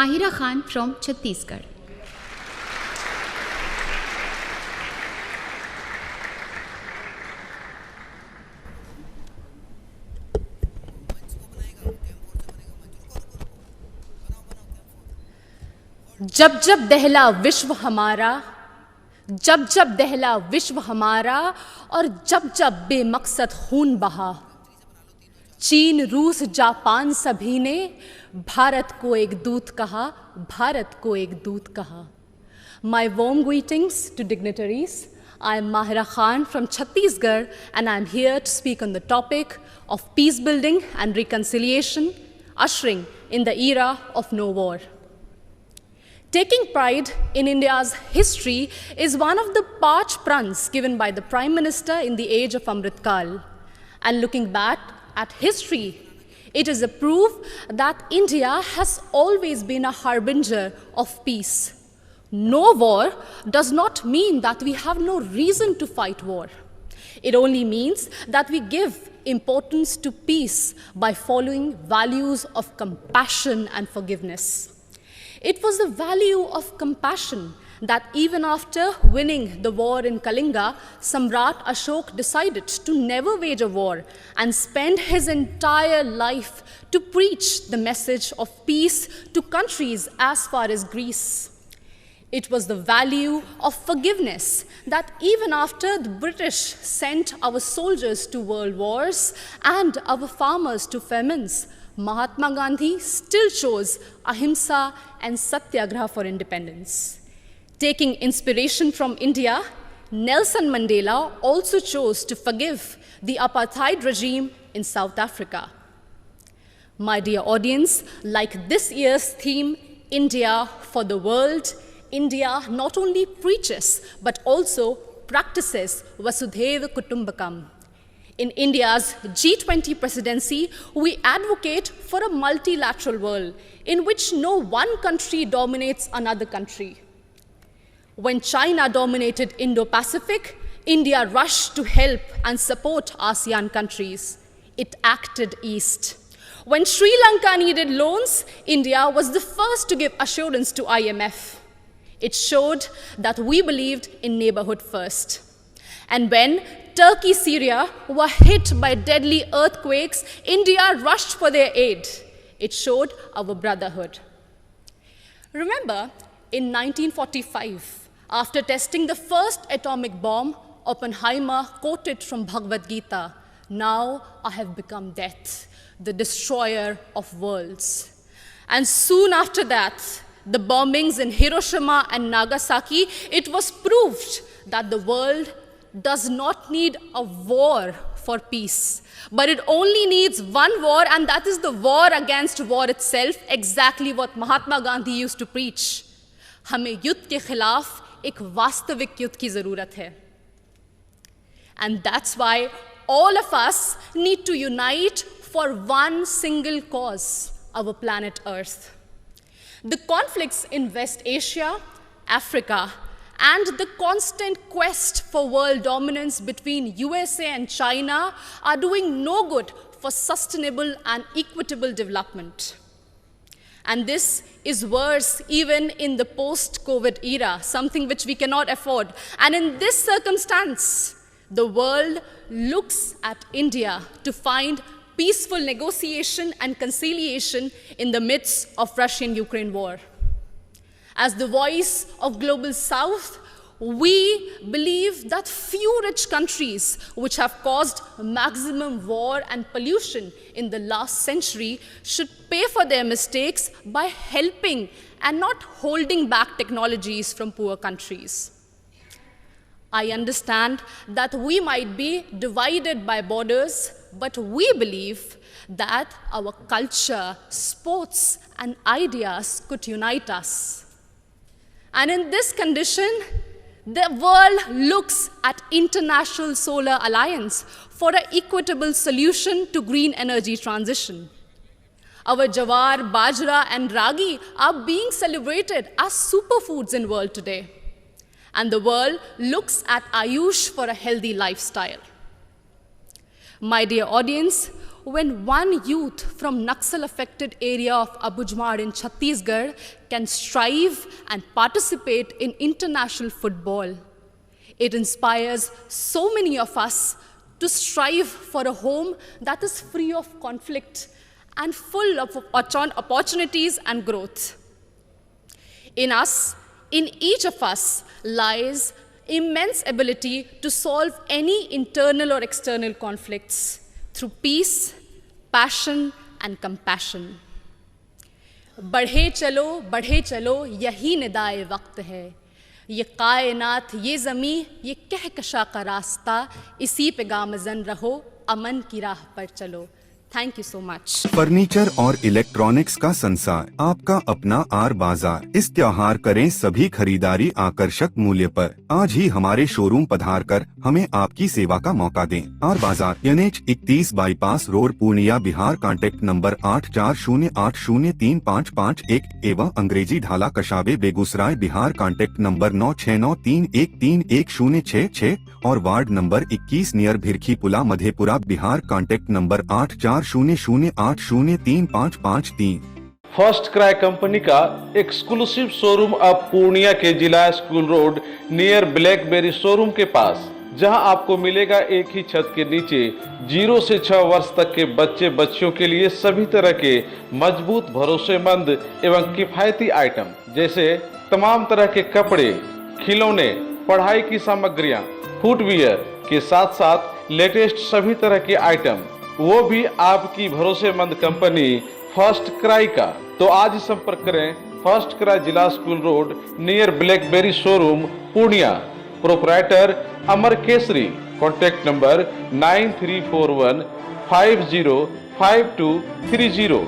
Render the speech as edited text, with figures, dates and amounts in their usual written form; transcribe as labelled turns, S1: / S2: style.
S1: Mahira Khan from Chhattisgarh.
S2: जब जब दहला विश्व हमारा, जब जब दहला विश्व हमारा, और जब जब बेमकसद खून बहा, चीन रूस जापान सभी ने भारत को एक दूत कहा, भारत को एक दूत कहा. My warm greetings to dignitaries. I am Mahira Khan from Chhattisgarh, and I am here to speak on the topic of peace building and reconciliation, ushering in the era of no war. Taking pride in India's history is one of the parch prans given by the Prime Minister in the age of Amrit Kal. And looking back at history, it is a proof that India has always been a harbinger of peace. No war does not mean that we have no reason to fight war. It only means that we give importance to peace by following values of compassion and forgiveness. It was the value of compassion that even after winning the war in Kalinga, Samrat Ashok decided to never wage a war and spend his entire life to preach the message of peace to countries as far as Greece. It was the value of forgiveness that even after the British sent our soldiers to world wars and our farmers to famines, Mahatma Gandhi still chose ahimsa and satyagraha for independence. Taking inspiration from India, Nelson Mandela also chose to forgive the apartheid regime in South Africa. My dear audience, like this year's theme, India for the World, India not only preaches but also practices Vasudhaiva Kutumbakam. In India's G20 presidency, we advocate for a multilateral world in which no one country dominates another country. When China dominated Indo-Pacific, India rushed to help and support ASEAN countries. It acted east. When Sri Lanka needed loans, India was the first to give assurance to IMF. It showed that we believed in neighborhood first. And when Turkey, Syria were hit by deadly earthquakes, India rushed for their aid. It showed our brotherhood. Remember, in 1945, after testing the first atomic bomb, Oppenheimer quoted from Bhagavad Gita, "Now I have become death, the destroyer of worlds." And soon after that, the bombings in Hiroshima and Nagasaki, it was proved that the world does not need a war for peace, but it only needs one war, and that is the war against war itself, exactly what Mahatma Gandhi used to preach. हमें युद्ध के खिलाफ एक वास्तविक युद्ध की ज़रूरत है. And that's why all of us need to unite for one single cause, our planet Earth. The conflicts in West Asia, Africa, and the constant quest for world dominance between USA and China are doing no good for sustainable and equitable development. And this is worse even in the post-COVID era, something which we cannot afford. And in this circumstance, the world looks at India to find peaceful negotiation and conciliation in the midst of Russian-Ukraine war. As the voice of Global South, we believe that few rich countries which have caused maximum war and pollution in the last century should pay for their mistakes by helping and not holding back technologies from poor countries. I understand that we might be divided by borders, but we believe that our culture, sports, and ideas could unite us. And in this condition, the world looks at International Solar Alliance for an equitable solution to green energy transition. Our jawar, bajra, and ragi are being celebrated as superfoods in the world today. And the world looks at Ayush for a healthy lifestyle. My dear audience, when one youth from Naxal-affected area of Abujmar in Chhattisgarh can strive and participate in international football. It inspires so many of us to strive for a home that is free of conflict and full of opportunities and growth. In each of us lies immense ability to solve any internal or external conflicts through peace, passion, and compassion. बढ़े चलो यही निदाए वक्त है, ये कायनात ये ज़मी ये कहकशा का रास्ता, इसी पे गामज़न रहो, अमन की राह पर चलो. Thank you so much.
S3: Furniture और इलेक्ट्रॉनिक्स का संसार, आपका अपना आर बाजार. इस त्योहार करें सभी खरीदारी आकर्षक मूल्य पर. आज ही हमारे शोरूम पधार कर हमें आपकी सेवा का मौका दें. आर बाजार NH 31 bypass road Purnia Bihar. Contact number 8408035551 एवं अंग्रेजी ढाला कशाबे बेगूसराय बिहार. कॉन्टैक्ट नंबर 9693131066 और वार्ड नंबर 21 नियर भिरखी पुला Madhepura Bihar. Contact number 8400803553.
S4: First cry company का एक्सक्लूसिव शोरूम अब पूर्णिया के जिला school road near blackberry showroom के पास, जहां आपको मिलेगा एक ही छत के नीचे 0 से 6 वर्ष तक के बच्चे बच्चियों के लिए सभी तरह के मजबूत, भरोसेमंद एवं किफायती आइटम, जैसे तमाम तरह के कपड़े, खिलौने, पढ़ाई की सामग्रियां, फुटवियर के साथ साथ लेटेस्ट सभी तरह के आइटम, वो भी आपकी भरोसेमंद कंपनी फर्स्ट क्राई का. तो आज ही संपर्क करें फर्स्ट क्राई जिला school road near blackberry showroom Purnia. Proprietor Amar Kesari. Contact number 9341505230.